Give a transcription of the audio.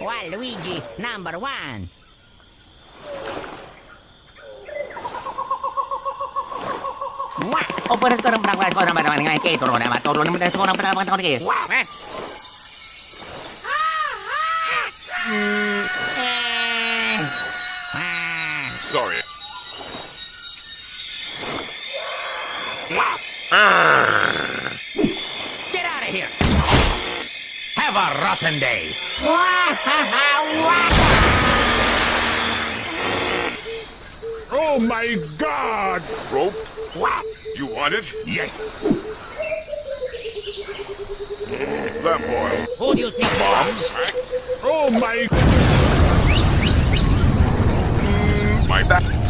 Waluigi, number one. Oh, pero sekarang berangkat kau nama dengan kita turun nama turun nama seorang pertama kau ni. Sorry. Get out of here. Have a rotten day. Oh my God! Rope? You want it? Yes. That boy. Who do you think? Bombs? Oh my... My back.